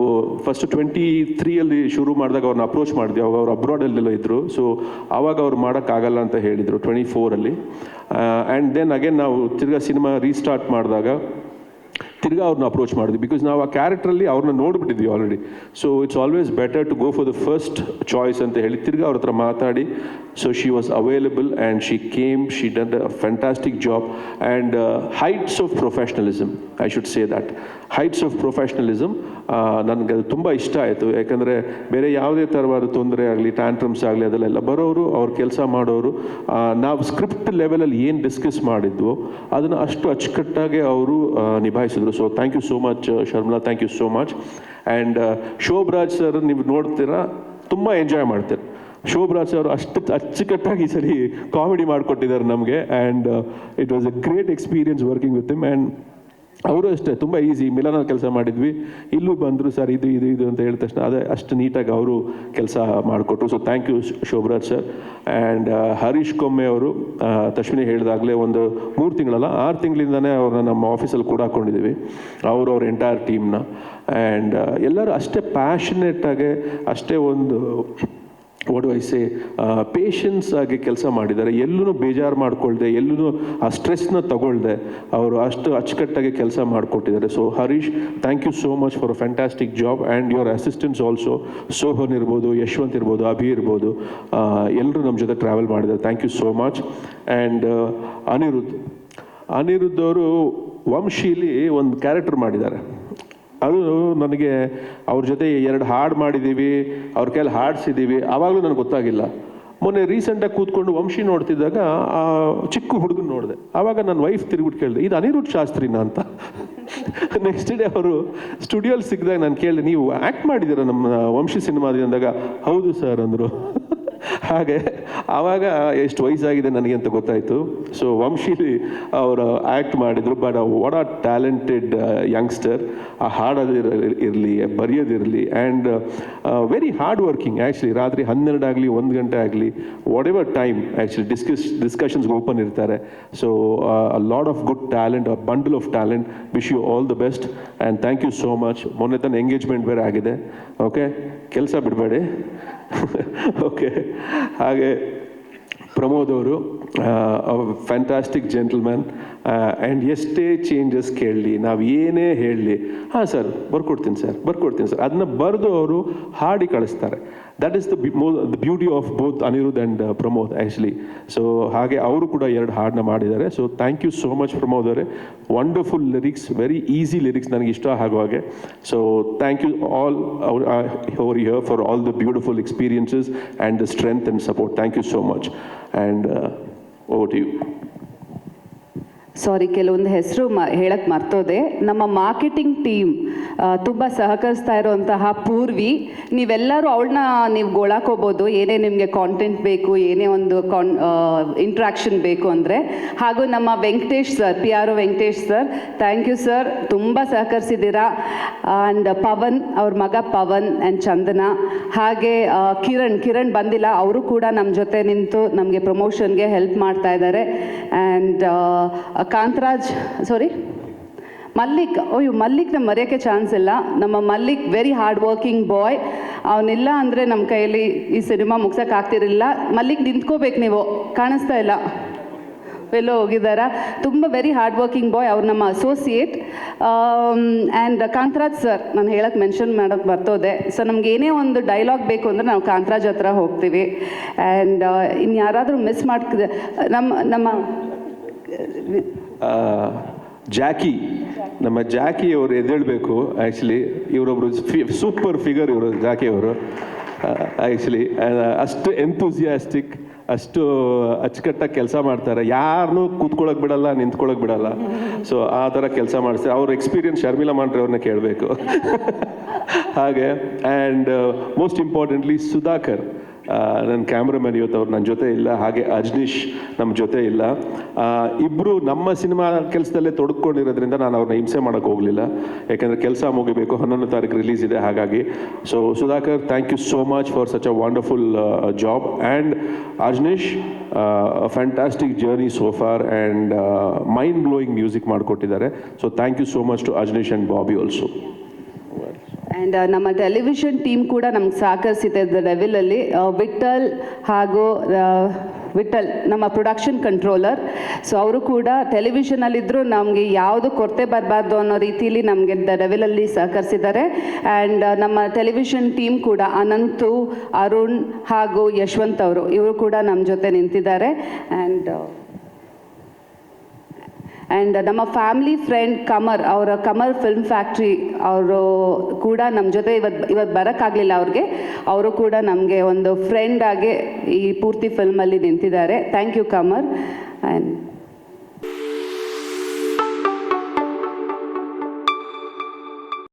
ಫಸ್ಟ್ 23 ಶುರು ಮಾಡಿದಾಗ ಅವ್ರನ್ನ ಅಪ್ರೋಚ್ ಮಾಡಿದ್ವಿ. ಅವಾಗ ಅವ್ರು ಅಬ್ರಾಡಲ್ಲೆಲ್ಲ ಇದ್ದರು. ಸೊ ಆವಾಗ ಅವ್ರು ಮಾಡೋಕ್ಕಾಗಲ್ಲ ಅಂತ ಹೇಳಿದರು 24 ಆ್ಯಂಡ್ ದೆನ್ ಅಗೇನ್ ನಾವು ತಿರ್ಗಾ ಸಿನಿಮಾ ರೀಸ್ಟಾರ್ಟ್ ಮಾಡಿದಾಗ ತಿರ್ಗಾ ಅವ್ರನ್ನ ಅಪ್ರೋಚ್ ಮಾಡಿದ್ವಿ. ಬಿಕಾಸ್ ನಾವು ಆ ಕ್ಯಾರೆಕ್ಟ್ರಲ್ಲಿ ಅವ್ರನ್ನ ನೋಡಿಬಿಟ್ಟಿದ್ವಿ already. So it's always better to go for the first choice ಅಂತ ಹೇಳಿ ತಿರ್ಗಾ ಅವ್ರ ಹತ್ರ ಮಾತಾಡಿ, so she was available and she came, she done a fantastic job and heights of professionalism, I should say that. Heights of professionalism. ನನಗೆ ಅದು ತುಂಬ ಇಷ್ಟ ಆಯಿತು. ಯಾಕಂದರೆ ಬೇರೆ ಯಾವುದೇ ಥರವಾದ ತೊಂದರೆ ಆಗಲಿ, ಟ್ಯಾಂಟ್ರಮ್ಸ್ ಆಗಲಿ, ಅದೆಲ್ಲ ಬರೋರು, ಅವ್ರು ಕೆಲಸ ಮಾಡೋರು, ನಾವು ಸ್ಕ್ರಿಪ್ಟ್ ಲೆವೆಲಲ್ಲಿ ಏನು ಡಿಸ್ಕಸ್ ಮಾಡಿದ್ವೋ ಅದನ್ನು ಅಷ್ಟು ಅಚ್ಚುಕಟ್ಟಾಗಿ ಅವರು ನಿಭಾಯಿಸಿದ್ರು. So thank you so much Sharmila, thank you so much. And Shobharaj sir ನೀವು ನೋಡ್ತೀರಾ, ತುಂಬ ಎಂಜಾಯ್ ಮಾಡ್ತೀರ. ಶೋಭರಾಜ್ ಅವರು ಅಷ್ಟು ಅಚ್ಚುಕಟ್ಟಾಗಿ ಈ ಸರಿ ಕಾಮಿಡಿ ಮಾಡಿಕೊಟ್ಟಿದ್ದಾರೆ ನಮಗೆ. And it was A great experience working with him. And ಅವರು ಅಷ್ಟೇ ತುಂಬ ಈಸಿ. ಮಿಲನಲ್ಲಿ ಕೆಲಸ ಮಾಡಿದ್ವಿ, ಇಲ್ಲೂ ಬಂದರು, ಸರ್ ಇದು ಅಂತ ಹೇಳಿದ ತಕ್ಷಣ ಅದೇ ಅಷ್ಟು ನೀಟಾಗಿ ಅವರು ಕೆಲಸ ಮಾಡಿಕೊಟ್ರು. So thank you Shobharaj sir. And Harish Komme ಅವರು, ತಶ್ವಿನಿ ಹೇಳಿದಾಗಲೇ ಒಂದು 3 ತಿಂಗಳಲ್ಲ 6 ತಿಂಗಳಿಂದನೇ ಅವ್ರನ್ನ ನಮ್ಮ ಆಫೀಸಲ್ಲಿ ಕೂಡ ಹಾಕ್ಕೊಂಡಿದ್ದೀವಿ, ಅವ್ರ ಎಂಟೈರ್ ಟೀಮ್ನ. ಆ್ಯಂಡ್ ಎಲ್ಲರೂ ಅಷ್ಟೇ ಪ್ಯಾಷನೇಟಾಗಿ, ಅಷ್ಟೇ ಒಂದು what do I say patience ಆಗಿ ಕೆಲಸ ಮಾಡಿದ್ದಾರೆ. ಎಲ್ಲೂ ಬೇಜಾರು ಮಾಡ್ಕೊಳ್ದೆ, ಎಲ್ಲೂ ಆ ಸ್ಟ್ರೆಸ್ನ ತಗೊಳ್ದೆ ಅವರು ಅಷ್ಟು ಅಚ್ಚುಕಟ್ಟಾಗಿ ಕೆಲಸ ಮಾಡಿಕೊಟ್ಟಿದ್ದಾರೆ. So Harish, thank you so much for a fantastic job. And your assistants also, Sohan ಇರ್ಬೋದು, ಯಶವಂತ್ ಇರ್ಬೋದು, ಅಭಿ ಇರ್ಬೋದು, ಎಲ್ಲರೂ ನಮ್ಮ ಜೊತೆ ಟ್ರಾವೆಲ್ ಮಾಡಿದ್ದಾರೆ. Thank you so much. And Anirudh ಅವರು ವಂಶೀಲಿ ಒಂದು ಕ್ಯಾರೆಕ್ಟರ್ ಮಾಡಿದ್ದಾರೆ. ಅದು ನನಗೆ ಅವ್ರ ಜೊತೆ 2 ಹಾಡು ಮಾಡಿದ್ದೀವಿ, ಅವ್ರ ಕೈಯಲ್ಲಿ ಹಾಡಿಸಿದ್ದೀವಿ, ಆವಾಗಲೂ ನನಗೆ ಗೊತ್ತಾಗಿಲ್ಲ. ಮೊನ್ನೆ ರೀಸೆಂಟಾಗಿ ಕೂತ್ಕೊಂಡು ವಂಶಿ ನೋಡ್ತಿದ್ದಾಗ ಆ ಚಿಕ್ಕ ಹುಡುಗನ ನೋಡಿದೆ. ಆವಾಗ ನನ್ನ ವೈಫ್ ತಿರುಗಿಬಿಟ್ಟು ಕೇಳಿದೆ, ಇದು ಅನಿರುದ್ಧ್ ಶಾಸ್ತ್ರಿನ ಅಂತ. ನೆಕ್ಸ್ಟ್ ಡೇ ಅವರು ಸ್ಟುಡಿಯೋಲ್ಲಿ ಸಿಕ್ಕಿದಾಗ ನಾನು ಕೇಳಿದೆ, ನೀವು ಆ್ಯಕ್ಟ್ ಮಾಡಿದ್ದೀರ ನಮ್ಮ ವಂಶಿ ಸಿನಿಮಾದಲ್ಲಿ ಅಂದಾಗ, ಹೌದು ಸರ್ ಅಂದರು. ಹಾಗೆ ಆವಾಗ ಎಷ್ಟು ವಯಸ್ಸಾಗಿದೆ ನನಗೆ ಅಂತ ಗೊತ್ತಾಯಿತು. ಸೊ ವಂಶಿಲಿ ಅವರು ಆ್ಯಕ್ಟ್ ಮಾಡಿದರು. But what are talented youngster. ಆ ಹಾಡೋದಿರಲಿ, ಬರೆಯೋದಿರಲಿ, and very hard working. Actually ರಾತ್ರಿ 12 ಆಗಲಿ 1 ಗಂಟೆ ಆಗಲಿ, ವಾಟ್ ಎವರ್ ಟೈಮ್ ಆ್ಯಕ್ಚುಲಿ ಡಿಸ್ಕಷನ್ಸ್ಗೆ ಓಪನ್ ಇರ್ತಾರೆ. So a lot of good talent, a bundle of talent. Wish you all the best and thank you so much. ಮೊನ್ನೆ ತನ್ನ ಎಂಗೇಜ್ಮೆಂಟ್ ಬೇರೆ ಆಗಿದೆ. ಓಕೆ, ಕೆಲಸ ಬಿಡಬೇಡಿ. ಓಕೆ. ಹಾಗೆ ಪ್ರಮೋದ್ ಅವರು ಫ್ಯಾಂಟಾಸ್ಟಿಕ್ ಜೆಂಟಲ್ಮ್ಯಾನ್. ಆ್ಯಂಡ್ ಎಷ್ಟೇ ಚೇಂಜಸ್ ಕೇಳಲಿ, ನಾವು ಏನೇ ಹೇಳಲಿ, ಹಾಂ ಸರ್ ಬರ್ಕೊಡ್ತೀನಿ ಸರ್ ಅದನ್ನ ಬರೆದು ಅವರು ಹಾಡಿ ಕಳಿಸ್ತಾರೆ. That is the beauty of both Aniruddh and Pramod actually. So ಹಾಗೆ ಅವರು ಕೂಡ 2 ಹಾಡನ್ನ ಮಾಡಿದ್ದಾರೆ. So thank you so much Pramod ಅವರೇ. Wonderful lyrics, very easy lyrics, ನನಗೆ ಇಷ್ಟ ಆಗೋ ಹಾಗೆ. So thank you all over here for all the beautiful experiences and the strength and support. Thank you so much. And over to you. Sorry, ಕೆಲವೊಂದು ಹೆಸರು ಹೇಳಕ್ಕೆ ಮರ್ತೋದೆ. ನಮ್ಮ marketing team ತುಂಬ ಸಹಕರಿಸ್ತಾ ಇರೋಂತಹ ಪೂರ್ವಿ, ನೀವೆಲ್ಲರೂ ಅವಳನ್ನ ನೀವು ಗೋಳಾಕೋಬೋದು, ಏನೇ ನಿಮಗೆ ಕಾಂಟೆಂಟ್ ಬೇಕು, ಏನೇ ಒಂದು ಇಂಟ್ರಾಕ್ಷನ್ ಬೇಕು ಅಂದರೆ. ಹಾಗೂ ನಮ್ಮ Venkatesh sir, PRO Venkatesh sir, thank you sir, ತುಂಬ ಸಹಕರಿಸಿದ್ದೀರಾ. ಆ್ಯಂಡ್ ಪವನ್, ಅವ್ರ ಮಗ ಪವನ್ ಆ್ಯಂಡ್ ಚಂದನ, ಹಾಗೆ ಕಿರಣ್ ಬಂದಿಲ್ಲ, ಅವರು ಕೂಡ ನಮ್ಮ ಜೊತೆ ನಿಂತು ನಮಗೆ ಪ್ರಮೋಷನ್ಗೆ ಹೆಲ್ಪ್ ಮಾಡ್ತಾ ಇದ್ದಾರೆ. ಆ್ಯಂಡ್ ಕಾಂತರಾಜ್, ಮಲ್ಲಿಕ್ ನಮ್ಮ ಮರೆಯೋಕ್ಕೆ ಚಾನ್ಸ್ ಇಲ್ಲ. ನಮ್ಮ ಮಲ್ಲಿಕ್ ವೆರಿ ಹಾರ್ಡ್ ವರ್ಕಿಂಗ್ ಬಾಯ್. ಅವನಿಲ್ಲ ಅಂದರೆ ನಮ್ಮ ಕೈಯಲ್ಲಿ ಈ ಸಿನಿಮಾ ಮುಗ್ಸೋಕ್ಕಾಗ್ತಿರಲಿಲ್ಲ. ಮಲ್ಲಿಕ್ ನಿಂತ್ಕೋಬೇಕು, ನೀವು ಕಾಣಿಸ್ತಾ ಇಲ್ಲ, ಎಲ್ಲೋ ಹೋಗಿದ್ದಾರಾ. ತುಂಬ ವೆರಿ ಹಾರ್ಡ್ ವರ್ಕಿಂಗ್ ಬಾಯ್. ಅವ್ರು ನಮ್ಮ ಅಸೋಸಿಯೇಟ್. ಆ್ಯಂಡ್ ಕಾಂತರಾಜ್ ಸರ್, ನಾನು ಹೇಳಕ್ಕೆ ಮೆನ್ಷನ್ ಮಾಡೋಕ್ಕೆ ಬರ್ತೋದೆ. ಸೊ ನಮ್ಗೆ ಏನೇ ಒಂದು ಡೈಲಾಗ್ ಬೇಕು ಅಂದರೆ ನಾವು ಕಾಂತರಾಜ್ ಹತ್ರ ಹೋಗ್ತೀವಿ. ಆ್ಯಂಡ್ ಇನ್ನು ಯಾರಾದರೂ ಮಿಸ್ ಮಾಡ್ತಿದೆ, ನಮ್ಮ ನಮ್ಮ ಜಾಕಿ ಅವರು ಎದ್ದೇಳಬೇಕು. ಆ್ಯಕ್ಚುಲಿ ಇವರೊಬ್ಬರು ಸೂಪರ್ ಫಿಗರ್ ಇವರು, ಜಾಕಿ ಅವರು. ಆ್ಯಕ್ಚುಲಿ ಅಷ್ಟು ಎಂಥೂಸಿಯಾಸ್ಟಿಕ್, ಅಷ್ಟು ಅಚ್ಚುಕಟ್ಟಾಗಿ ಕೆಲಸ ಮಾಡ್ತಾರೆ. ಯಾರನ್ನೂ ಕೂತ್ಕೊಳ್ಳೋಕೆ ಬಿಡಲ್ಲ, ನಿಂತ್ಕೊಳ್ಳೋಕೆ ಬಿಡಲ್ಲ. ಸೊ ಆ ಥರ ಕೆಲಸ ಮಾಡಿಸ್ತಾರೆ. ಅವ್ರ ಎಕ್ಸ್ಪೀರಿಯನ್ಸ್ ಶರ್ಮಿಳಾ ಮಾಂಟ್ರೆ ಅವ್ರನ್ನ ಕೇಳಬೇಕು. ಹಾಗೆ ಆ್ಯಂಡ್ ಮೋಸ್ಟ್ ಇಂಪಾರ್ಟೆಂಟ್ಲಿ ಸುಧಾಕರ್, ನನ್ನ ಕ್ಯಾಮ್ರಾಮನ್ ಇವತ್ತು ಅವ್ರು ನನ್ನ ಜೊತೆ ಇಲ್ಲ. ಹಾಗೆ ಅಜ್ನೀಶ್ ನಮ್ಮ ಜೊತೆ ಇಲ್ಲ. ಇಬ್ಬರು ನಮ್ಮ ಸಿನಿಮಾ ಕೆಲಸದಲ್ಲೇ ತೊಡಕೊಂಡಿರೋದ್ರಿಂದ ನಾನು ಅವ್ರನ್ನ ಹಿಂಸೆ ಮಾಡೋಕ್ಕೆ ಹೋಗಲಿಲ್ಲ, ಯಾಕೆಂದರೆ ಕೆಲಸ ಮುಗಿಬೇಕು. 11ನೇ ತಾರೀಕು ರಿಲೀಸ್ ಇದೆ. ಹಾಗಾಗಿ so Sudhakar, thank you so much for such a wonderful job. And Ajneesh, fantastic journey so far and mind blowing music ಮಾಡಿಕೊಟ್ಟಿದ್ದಾರೆ. So thank you so much to Ajneesh and Bobby also. And ನಮ್ಮ ಟೆಲಿವಿಷನ್ ಟೀಮ್ ಕೂಡ ನಮ್ಗೆ ಸಹಕರಿಸಿದೆ ಲೆವೆಲಲ್ಲಿ. ವಿಠಲ್ ಹಾಗೂ ವಿಠಲ್ ನಮ್ಮ production controller. So ಅವರು ಕೂಡ ಟೆಲಿವಿಷನಲ್ಲಿದ್ದರೂ ನಮಗೆ ಯಾವುದು ಕೊರತೆ ಬರಬಾರ್ದು ಅನ್ನೋ ರೀತಿಯಲ್ಲಿ ನಮಗೆ ಲೆವೆಲಲ್ಲಿ ಸಹಕರಿಸಿದ್ದಾರೆ. ಆ್ಯಂಡ್ ನಮ್ಮ ಟೆಲಿವಿಷನ್ ಟೀಮ್ ಕೂಡ ಅನಂತು, ಅರುಣ್ ಹಾಗೂ ಯಶವಂತ್ ಅವರು, ಇವರು ಕೂಡ ನಮ್ಮ ಜೊತೆ ನಿಂತಿದ್ದಾರೆ. ಆ್ಯಂಡ್ ನಮ್ಮ ಫ್ಯಾಮಿಲಿ ಫ್ರೆಂಡ್ ಕಮರ್, ಅವರ ಕಮರ್ ಫಿಲ್ಮ್ ಫ್ಯಾಕ್ಟ್ರಿ ಅವರು ಕೂಡ ನಮ್ಮ ಜೊತೆ ಇವತ್ತು ಬರೋಕ್ಕಾಗಲಿಲ್ಲ ಅವ್ರಿಗೆ. ಅವರು ಕೂಡ ನಮಗೆ ಒಂದು ಫ್ರೆಂಡ್ ಆಗಿ ಈ ಪೂರ್ತಿ ಫಿಲ್ಮಲ್ಲಿ ನಿಂತಿದ್ದಾರೆ. Thank you Qamar. ಆ್ಯಂಡ್